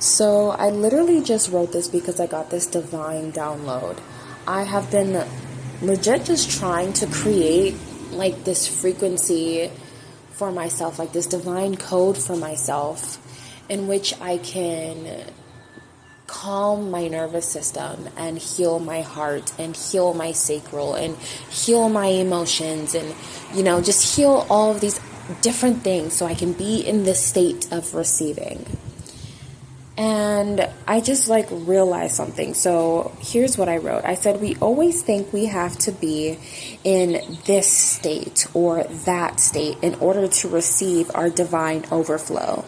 So I literally just wrote this because I got this divine download. I have been legit just trying to create like this frequency for myself, like this divine code for myself in which I can calm my nervous system and heal my heart and heal my sacral and heal my emotions and, just heal all of these different things so I can be in this state of receiving. And I just realized something. So here's what I wrote. I said, we always think we have to be in this state or that state in order to receive our divine overflow.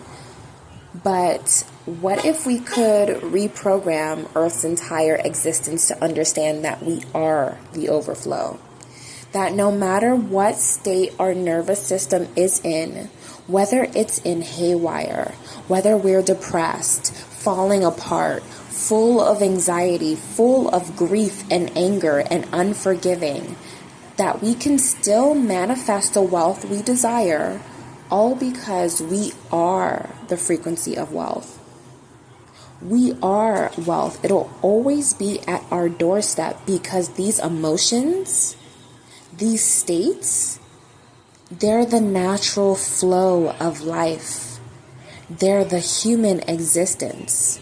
But what if we could reprogram Earth's entire existence to understand that we are the overflow? That no matter what state our nervous system is in, whether it's in haywire, whether we're depressed, falling apart, full of anxiety, full of grief and anger and unforgiving, that we can still manifest the wealth we desire, all because we are the frequency of wealth. We are wealth. It'll always be at our doorstep because these emotions, these states, they're the natural flow of life. They're the human existence.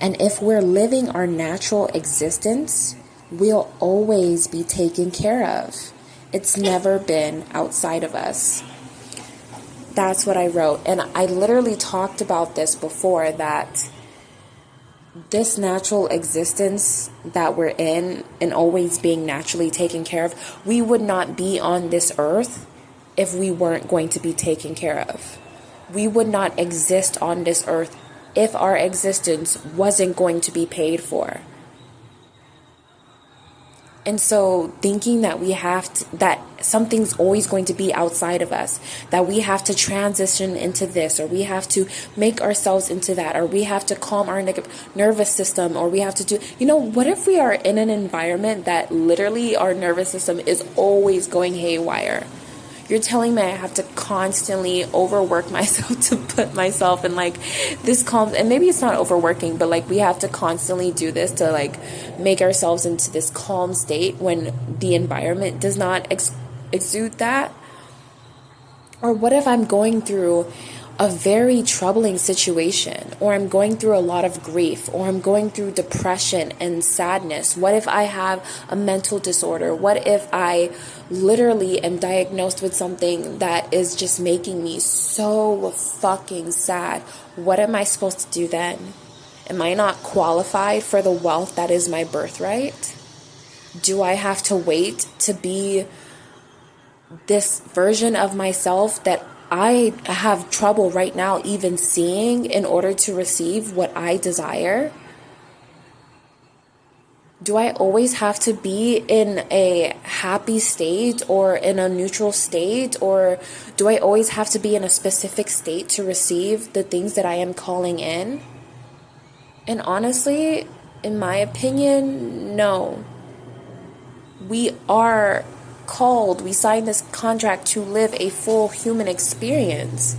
And if we're living our natural existence, we'll always be taken care of. It's never been outside of us. That's what I wrote. And I literally talked about this before, that this natural existence that we're in and always being naturally taken care of, we would not be on this earth if we weren't going to be taken care of. We would not exist on this earth if our existence wasn't going to be paid for. And so thinking that that something's always going to be outside of us, that we have to transition into this, or we have to make ourselves into that, or we have to calm our nervous system, or we have to do, what if we are in an environment that literally our nervous system is always going haywire? You're telling me I have to constantly overwork myself to put myself in this calm, and maybe it's not overworking, but we have to constantly do this to make ourselves into this calm state when the environment does not exude that? Or what if I'm going through a very troubling situation, or I'm going through a lot of grief, or I'm going through depression and sadness? What if I have a mental disorder? What if I literally am diagnosed with something that is just making me so fucking sad? What am I supposed to do then? Am I not qualified for the wealth that is my birthright? Do I have to wait to be this version of myself that I have trouble right now even seeing in order to receive what I desire? Do I always have to be in a happy state or in a neutral state? Or do I always have to be in a specific state to receive the things that I am calling in? And honestly, in my opinion, no. We signed this contract to live a full human experience.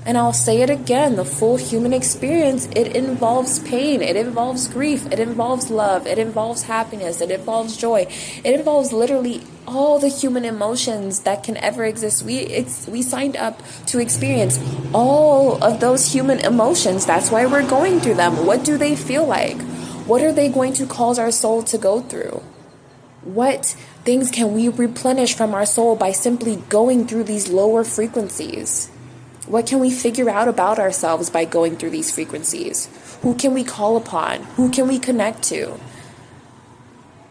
And I'll say it again, the full human experience, it involves pain, it involves grief, it involves love, it involves happiness, it involves joy, it involves literally all the human emotions that can ever exist. We signed up to experience all of those human emotions. That's why we're going through them. What do they feel like? What are they going to cause our soul to go through? What things can we replenish from our soul by simply going through these lower frequencies? What can we figure out about ourselves by going through these frequencies? Who can we call upon? Who can we connect to?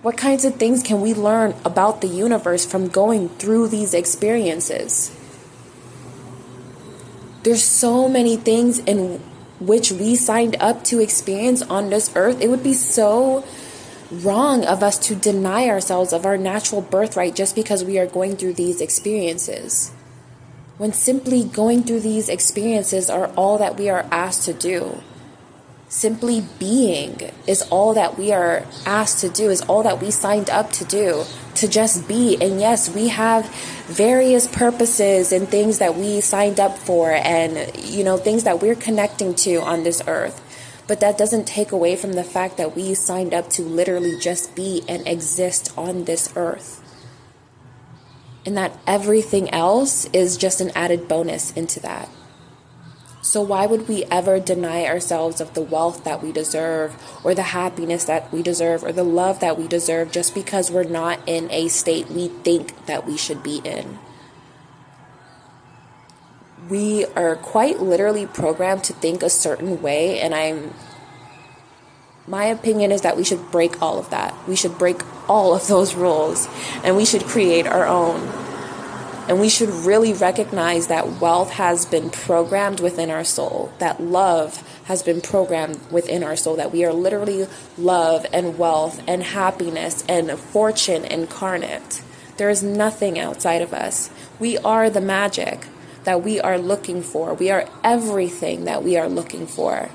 What kinds of things can we learn about the universe from going through these experiences? There's so many things in which we signed up to experience on this earth. It would be so wrong of us to deny ourselves of our natural birthright just because we are going through these experiences, when simply going through these experiences are all that we are asked to do. Simply being is all that we are asked to do, is all that we signed up to do, to just be. And yes, we have various purposes and things that we signed up for, and things that we're connecting to on this earth. But that doesn't take away from the fact that we signed up to literally just be and exist on this earth. And that everything else is just an added bonus into that. So why would we ever deny ourselves of the wealth that we deserve, or the happiness that we deserve, or the love that we deserve, just because we're not in a state we think that we should be in? We are quite literally programmed to think a certain way, and my opinion is that we should break all of that. We should break all of those rules, and we should create our own. And we should really recognize that wealth has been programmed within our soul, that love has been programmed within our soul, that we are literally love and wealth and happiness and fortune incarnate. There is nothing outside of us. We are the magic that we are looking for. We are everything that we are looking for.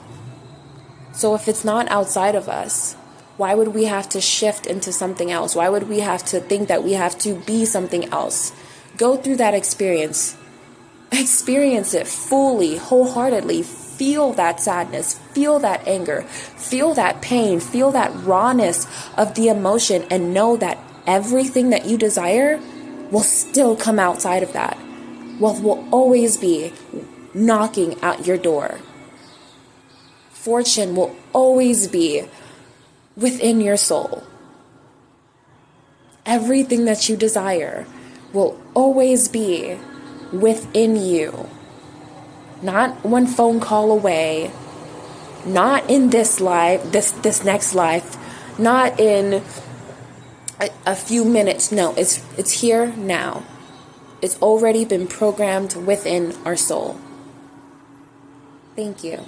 So if it's not outside of us, why would we have to shift into something else? Why would we have to think that we have to be something else? Go through that experience. Experience it fully, wholeheartedly. Feel that sadness. Feel that anger. Feel that pain. Feel that rawness of the emotion, and know that everything that you desire will still come outside of that. Wealth will always be knocking at your door. Fortune will always be within your soul. Everything that you desire will always be within you. Not one phone call away, not in this life, this next life, not in a few minutes. No, it's here now. It's already been programmed within our soul. Thank you.